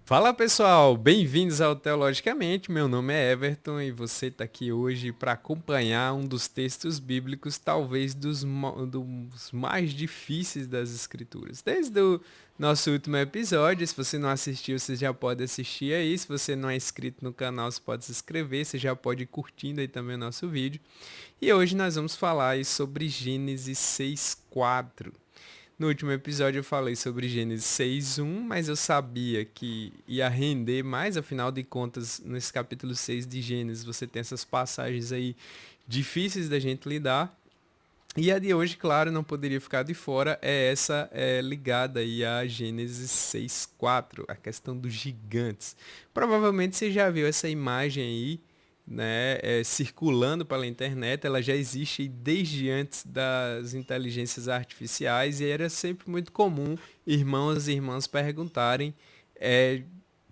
Fala pessoal, bem-vindos ao Teologicamente. Meu nome é Everton e você está aqui hoje para acompanhar um dos textos bíblicos, talvez dos mais difíceis das Escrituras. Desde o nosso último episódio, se você não assistiu, você já pode assistir aí. Se você não é inscrito no canal, você pode se inscrever, você já pode ir curtindo aí também o nosso vídeo. E hoje nós vamos falar aí sobre Gênesis 6:4. No último episódio eu falei sobre Gênesis 6:1, mas eu sabia que ia render mais, afinal de contas, nesse capítulo 6 de Gênesis você tem essas passagens aí difíceis da gente lidar. E a de hoje, claro, não poderia ficar de fora, é essa ligada aí a Gênesis 6:4, a questão dos gigantes. Provavelmente você já viu essa imagem aí, né, circulando pela internet, ela já existe desde antes das inteligências artificiais e era sempre muito comum irmãos e irmãs perguntarem é,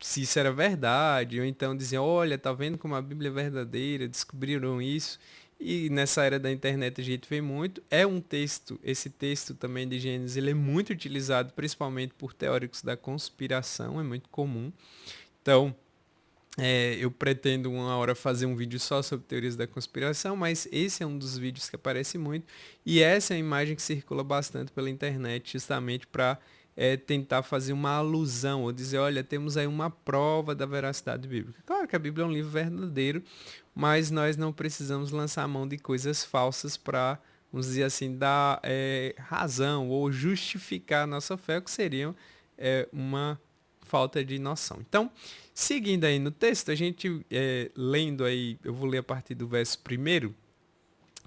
se isso era verdade, ou então diziam, olha, tá vendo como a Bíblia é verdadeira, descobriram isso. E nessa era da internet a gente vê muito. É um texto, esse texto também de Gênesis, ele é muito utilizado principalmente por teóricos da conspiração, é muito comum. Então, eu pretendo uma hora fazer um vídeo só sobre teorias da conspiração, mas esse é um dos vídeos que aparece muito. E essa é a imagem que circula bastante pela internet, justamente para tentar fazer uma alusão, ou dizer, olha, temos aí uma prova da veracidade bíblica. Claro que a Bíblia é um livro verdadeiro, mas nós não precisamos lançar a mão de coisas falsas para, vamos dizer assim, dar razão ou justificar a nossa fé, o que seria uma falta de noção. Então, seguindo aí no texto, a gente lendo aí, eu vou ler a partir do verso primeiro,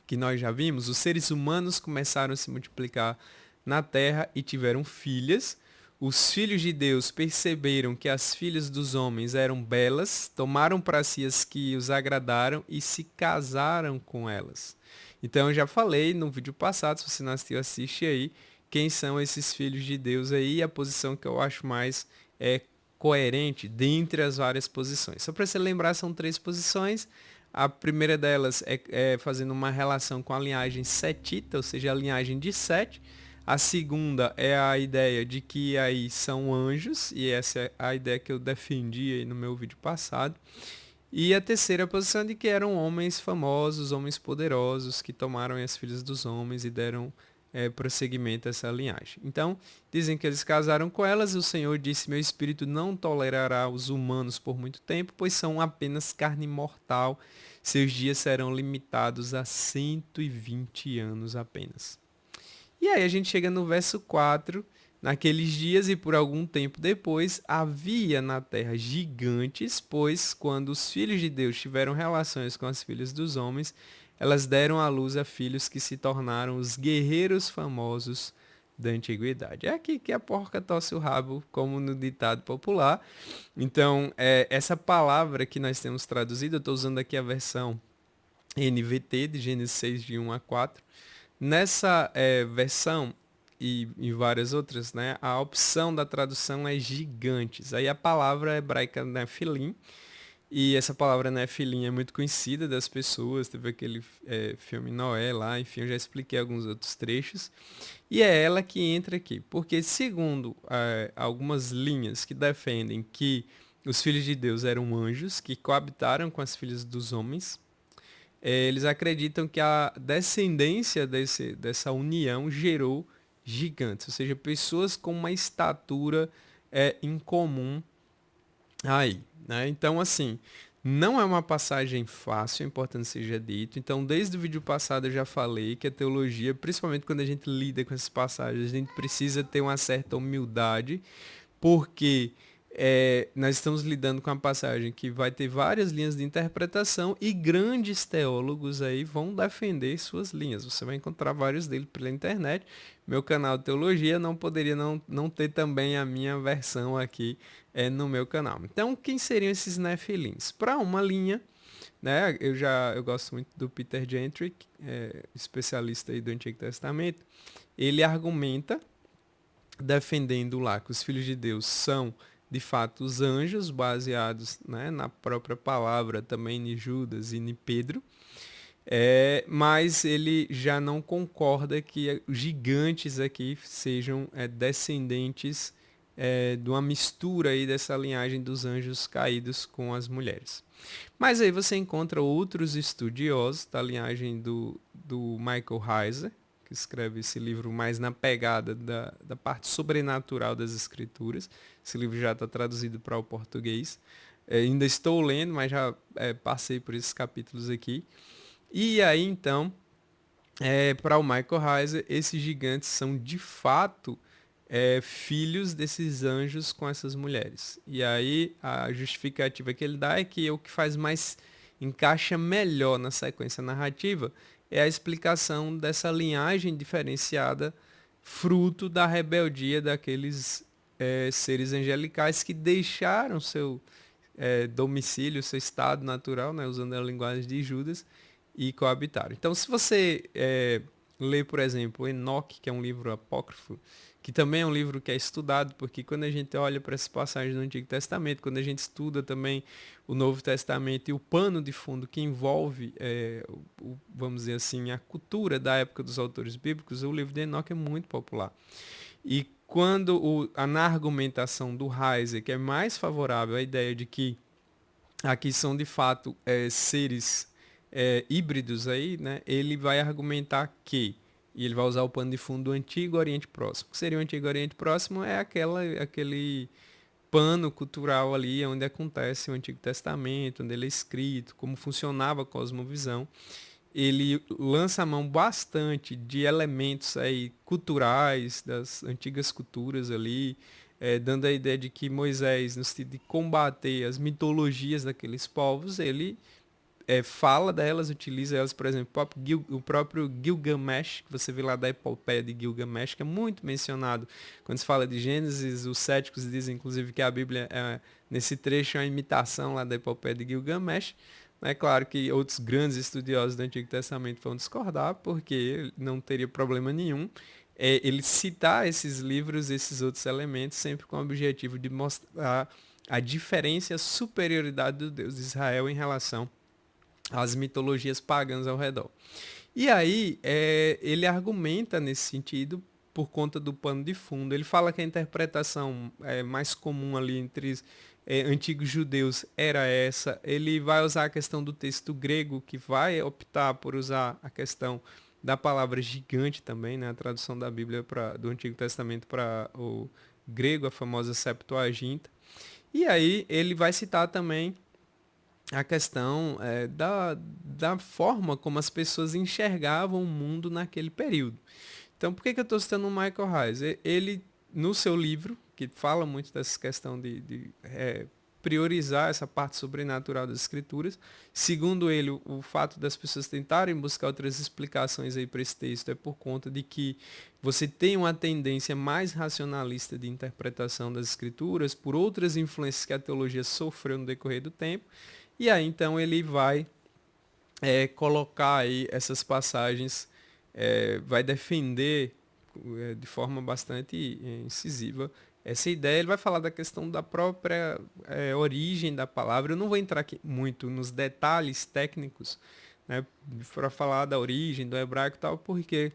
que nós já vimos, os seres humanos começaram a se multiplicar na terra e tiveram filhas. Os filhos de Deus perceberam que as filhas dos homens eram belas, tomaram para si as que os agradaram e se casaram com elas. Então eu já falei no vídeo passado, se você não assistiu, assiste aí, quem são esses filhos de Deus aí, e a posição que eu acho mais coerente dentre as várias posições. Só para você lembrar, são três posições. A primeira delas é fazendo uma relação com a linhagem setita, ou seja, a linhagem de Sete. A segunda é a ideia de que aí são anjos, e essa é a ideia que eu defendi aí no meu vídeo passado. E a terceira posição de que eram homens famosos, homens poderosos, que tomaram as filhas dos homens e deram prosseguimento a essa linhagem. Então, dizem que eles casaram com elas, e o Senhor disse, meu espírito não tolerará os humanos por muito tempo, pois são apenas carne mortal, seus dias serão limitados a 120 anos apenas. E aí a gente chega no verso 4. Naqueles dias e por algum tempo depois, havia na terra gigantes, pois quando os filhos de Deus tiveram relações com as filhas dos homens, elas deram à luz a filhos que se tornaram os guerreiros famosos da antiguidade. É aqui que a porca torce o rabo, como no ditado popular. Então, essa palavra que nós temos traduzido, eu estou usando aqui a versão NVT, de Gênesis 6, de 1 a 4. Nessa versão e várias outras, né, a opção da tradução é gigantes. Aí a palavra hebraica Nephilim, e essa palavra Nephilim é muito conhecida das pessoas, teve aquele filme Noé lá, enfim, eu já expliquei alguns outros trechos. E é ela que entra aqui, porque segundo algumas linhas que defendem que os filhos de Deus eram anjos que coabitaram com as filhas dos homens, eles acreditam que a descendência dessa união gerou gigantes, ou seja, pessoas com uma estatura incomum aí, né? Então, assim, não é uma passagem fácil, é importante seja dito. Então, desde o vídeo passado eu já falei que a teologia, principalmente quando a gente lida com essas passagens, a gente precisa ter uma certa humildade, porque nós estamos lidando com uma passagem que vai ter várias linhas de interpretação e grandes teólogos aí vão defender suas linhas. Você vai encontrar vários deles pela internet. Meu canal de teologia não poderia não ter também a minha versão aqui no meu canal. Então, quem seriam esses nefilins? Para uma linha, né? Eu gosto muito do Peter Gentry, especialista aí do Antigo Testamento. Ele argumenta defendendo lá que os filhos de Deus são de fato os anjos, baseados, né, na própria palavra também em Judas e em Pedro, mas ele já não concorda que os gigantes aqui sejam descendentes de uma mistura aí dessa linhagem dos anjos caídos com as mulheres. Mas aí você encontra outros estudiosos da linhagem do Michael Heiser, que escreve esse livro mais na pegada da parte sobrenatural das escrituras. Esse livro já está traduzido para o português. Ainda estou lendo, mas já passei por esses capítulos aqui. E aí, então, para o Michael Heiser, esses gigantes são de fato filhos desses anjos com essas mulheres. E aí a justificativa que ele dá é que o que faz mais, encaixa melhor na sequência narrativa é a explicação dessa linhagem diferenciada, fruto da rebeldia daqueles seres angelicais que deixaram seu domicílio, seu estado natural, né, usando a linguagem de Judas, e coabitaram. Então, se você lê, por exemplo, Enoque, que é um livro apócrifo, que também é um livro que é estudado, porque quando a gente olha para essas passagens do Antigo Testamento, quando a gente estuda também o Novo Testamento e o pano de fundo que envolve, vamos dizer assim, a cultura da época dos autores bíblicos, o livro de Enoque é muito popular. E quando na argumentação do Heiser, que é mais favorável à ideia de que aqui são de fato seres híbridos aí, né? Ele vai argumentar que, e ele vai usar o pano de fundo do Antigo Oriente Próximo. O que seria o Antigo Oriente Próximo? É aquele pano cultural ali onde acontece o Antigo Testamento, onde ele é escrito, como funcionava a cosmovisão. Ele lança a mão bastante de elementos aí culturais das antigas culturas ali, dando a ideia de que Moisés, no sentido de combater as mitologias daqueles povos, ele fala delas, utiliza elas, por exemplo, o próprio Gilgamesh, que você vê lá da epopeia de Gilgamesh, que é muito mencionado quando se fala de Gênesis. Os céticos dizem, inclusive, que a Bíblia, nesse trecho, é uma imitação lá da epopeia de Gilgamesh. É claro que outros grandes estudiosos do Antigo Testamento vão discordar, porque não teria problema nenhum ele citar esses livros, esses outros elementos, sempre com o objetivo de mostrar a diferença e a superioridade do Deus de Israel em relação às mitologias pagãs ao redor. E aí, ele argumenta nesse sentido por conta do pano de fundo. Ele fala que a interpretação mais comum ali entre antigos judeus era essa. Ele vai usar a questão do texto grego, que vai optar por usar a questão da palavra gigante também, né? A tradução da Bíblia do Antigo Testamento para o grego, a famosa Septuaginta. E aí ele vai citar também a questão da forma como as pessoas enxergavam o mundo naquele período. Então, por que eu estou citando o Michael Heiser? Ele, no seu livro, que fala muito dessa questão de priorizar essa parte sobrenatural das escrituras, segundo ele, o fato das pessoas tentarem buscar outras explicações aí para esse texto é por conta de que você tem uma tendência mais racionalista de interpretação das escrituras por outras influências que a teologia sofreu no decorrer do tempo. E aí então ele vai colocar aí essas passagens, vai defender de forma bastante incisiva essa ideia. Ele vai falar da questão da própria origem da palavra. Eu não vou entrar aqui muito nos detalhes técnicos, né, para falar da origem do hebraico e tal, porque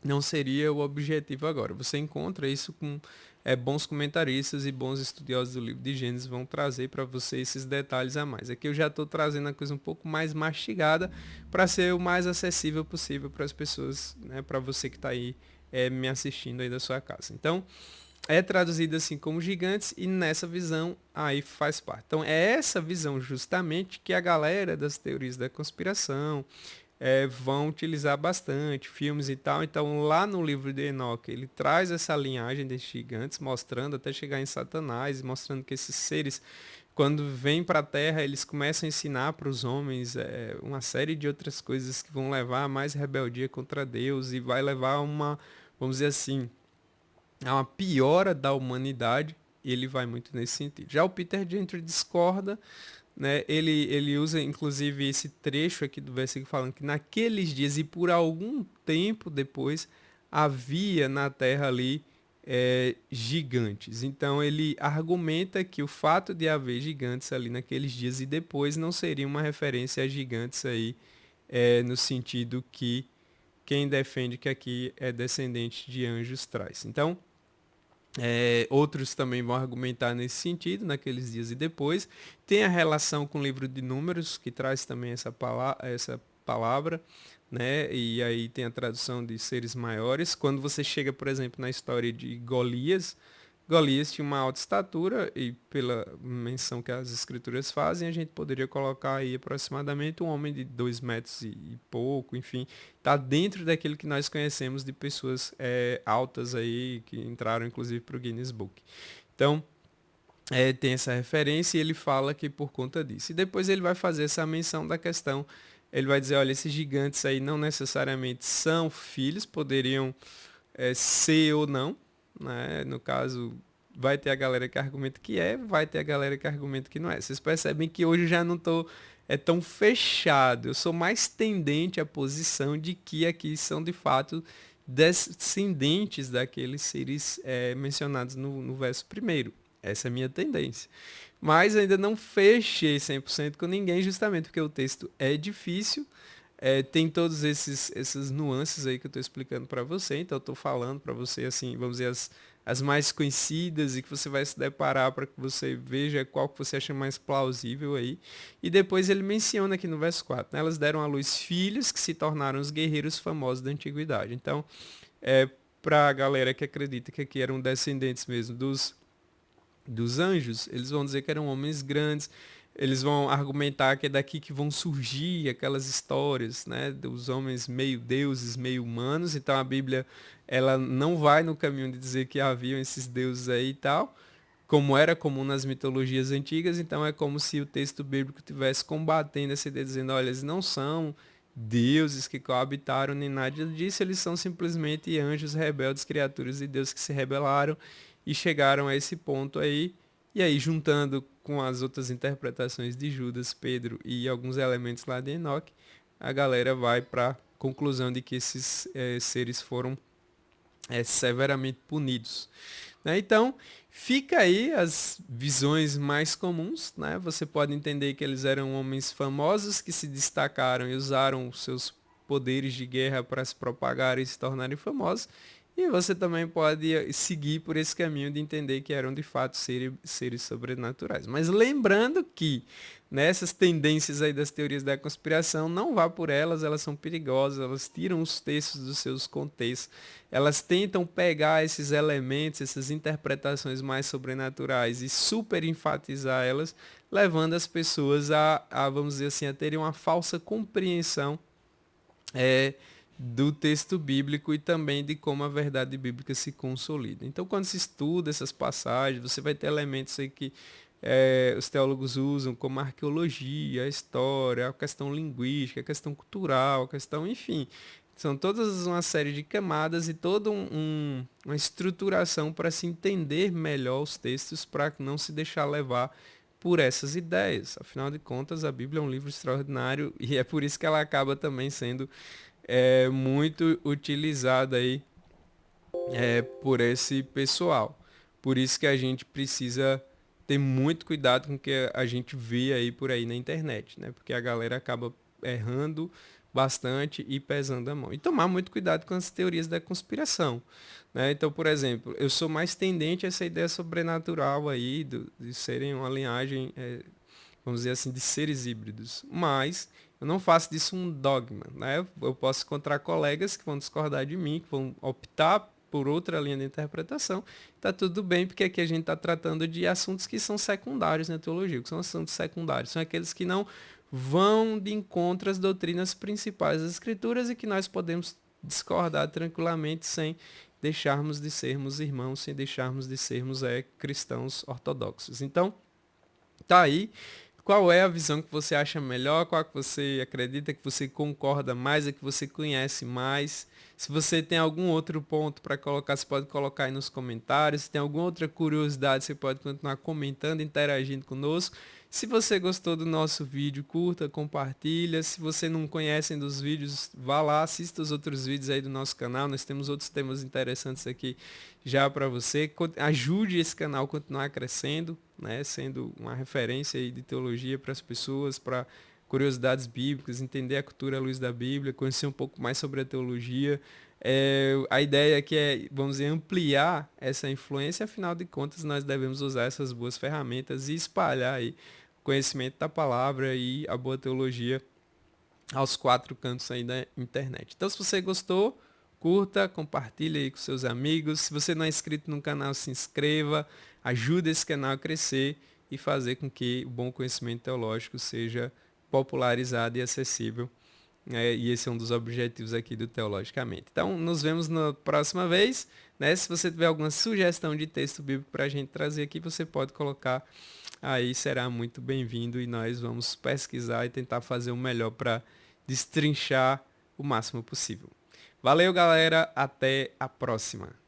não seria o objetivo agora. Você encontra isso com bons comentaristas e bons estudiosos do livro de Gênesis vão trazer para você esses detalhes a mais. Aqui eu já estou trazendo a coisa um pouco mais mastigada para ser o mais acessível possível para as pessoas, né, para você que está aí me assistindo aí da sua casa. Então, é traduzido assim como gigantes e nessa visão aí faz parte. Então, é essa visão justamente que a galera das teorias da conspiração, vão utilizar bastante, filmes e tal. Então, lá no livro de Enoque, ele traz essa linhagem desses gigantes, mostrando até chegar em Satanás, mostrando que esses seres, quando vêm para a Terra, eles começam a ensinar para os homens uma série de outras coisas que vão levar a mais rebeldia contra Deus e vai levar a uma, vamos dizer assim, a uma piora da humanidade. E ele vai muito nesse sentido. Já o Peter Gentry discorda, né? Ele usa inclusive esse trecho aqui do versículo falando que naqueles dias e por algum tempo depois havia na terra ali gigantes. Então ele argumenta que o fato de haver gigantes ali naqueles dias e depois não seria uma referência a gigantes aí no sentido que quem defende que aqui é descendente de anjos traz. Então Outros também vão argumentar nesse sentido, naqueles dias e depois. Tem a relação com o livro de Números, que traz também essa palavra, né? E aí tem a tradução de seres maiores. Quando você chega, por exemplo, na história de Golias, Golias tinha uma alta estatura e pela menção que as escrituras fazem, a gente poderia colocar aí aproximadamente um homem de 2 metros e pouco, enfim, está dentro daquilo que nós conhecemos de pessoas altas aí, que entraram inclusive para o Guinness Book. Então, tem essa referência e ele fala que por conta disso. E depois ele vai fazer essa menção da questão, ele vai dizer, olha, esses gigantes aí não necessariamente são filhos, poderiam ser ou não, né? No caso, vai ter a galera que argumenta que vai ter a galera que argumenta que não é. Vocês percebem que hoje eu já não estou tão fechado. Eu sou mais tendente à posição de que aqui são de fato descendentes daqueles seres mencionados no verso primeiro. Essa é a minha tendência. Mas ainda não fechei 100% com ninguém, justamente porque o texto é difícil. Tem todos essas nuances aí que eu estou explicando para você, então eu estou falando para você, assim, vamos dizer, as mais conhecidas e que você vai se deparar para que você veja qual que você acha mais plausível aí. E depois ele menciona aqui no verso 4, né? Elas deram à luz filhos que se tornaram os guerreiros famosos da antiguidade. Então, para a galera que acredita que aqui eram descendentes mesmo dos anjos, eles vão dizer que eram homens grandes, eles vão argumentar que é daqui que vão surgir aquelas histórias, né, dos homens meio deuses, meio humanos. Então a Bíblia, ela não vai no caminho de dizer que haviam esses deuses aí e tal, como era comum nas mitologias antigas. Então é como se o texto bíblico estivesse combatendo essa ideia, dizendo, olha, eles não são deuses que coabitaram nem nada disso, eles são simplesmente anjos rebeldes, criaturas de Deus que se rebelaram e chegaram a esse ponto aí. E aí, juntando com as outras interpretações de Judas, Pedro e alguns elementos lá de Enoque, a galera vai para a conclusão de que esses seres foram severamente punidos. Né? Então, fica aí as visões mais comuns. Né? Você pode entender que eles eram homens famosos que se destacaram e usaram os seus poderes de guerra para se propagar e se tornarem famosos. E você também pode seguir por esse caminho de entender que eram de fato seres sobrenaturais. Mas lembrando que nessas tendências aí das teorias da conspiração, não vá por elas, elas são perigosas, elas tiram os textos dos seus contextos, elas tentam pegar esses elementos, essas interpretações mais sobrenaturais e super enfatizar elas, levando as pessoas vamos dizer assim, a terem uma falsa compreensão do texto bíblico e também de como a verdade bíblica se consolida. Então, quando se estuda essas passagens, você vai ter elementos aí que os teólogos usam, como a arqueologia, a história, a questão linguística, a questão cultural, a questão, enfim, são todas uma série de camadas e toda uma estruturação para se entender melhor os textos, para não se deixar levar por essas ideias. Afinal de contas, a Bíblia é um livro extraordinário e é por isso que ela acaba também sendo muito utilizada aí por esse pessoal. Por isso que a gente precisa ter muito cuidado com o que a gente vê aí por aí na internet, né? Porque a galera acaba errando bastante e pesando a mão. E tomar muito cuidado com as teorias da conspiração, né? Então, por exemplo, eu sou mais tendente a essa ideia sobrenatural aí, de serem uma linhagem, vamos dizer assim, de seres híbridos. Mas eu não faço disso um dogma, né? Eu posso encontrar colegas que vão discordar de mim, que vão optar por outra linha de interpretação. Tá tudo bem, porque aqui a gente está tratando de assuntos que são secundários na teologia. O que são assuntos secundários? São aqueles que não vão de encontro às doutrinas principais das Escrituras e que nós podemos discordar tranquilamente sem deixarmos de sermos irmãos, sem deixarmos de sermos cristãos ortodoxos. Então, tá aí. Qual é a visão que você acha melhor? Qual que você acredita que você concorda mais, a que você conhece mais? Se você tem algum outro ponto para colocar, você pode colocar aí nos comentários. Se tem alguma outra curiosidade, você pode continuar comentando, interagindo conosco. Se você gostou do nosso vídeo, curta, compartilha. Se você não conhece dos vídeos, vá lá, assista os outros vídeos aí do nosso canal. Nós temos outros temas interessantes aqui já para você. Ajude esse canal a continuar crescendo, né, sendo uma referência aí de teologia para as pessoas, para curiosidades bíblicas, entender a cultura à luz da Bíblia, conhecer um pouco mais sobre a teologia. A ideia aqui é, vamos dizer, ampliar essa influência, afinal de contas, nós devemos usar essas boas ferramentas e espalhar aí o conhecimento da palavra e a boa teologia aos quatro cantos aí da internet. Então, se você gostou, curta, compartilhe aí com seus amigos. Se você não é inscrito no canal, se inscreva, ajude esse canal a crescer e fazer com que o bom conhecimento teológico seja popularizado e acessível. E esse é um dos objetivos aqui do Teologicamente. Então, nos vemos na próxima vez. Né? Se você tiver alguma sugestão de texto bíblico para a gente trazer aqui, você pode colocar aí, será muito bem-vindo e nós vamos pesquisar e tentar fazer o melhor para destrinchar o máximo possível. Valeu, galera. Até a próxima.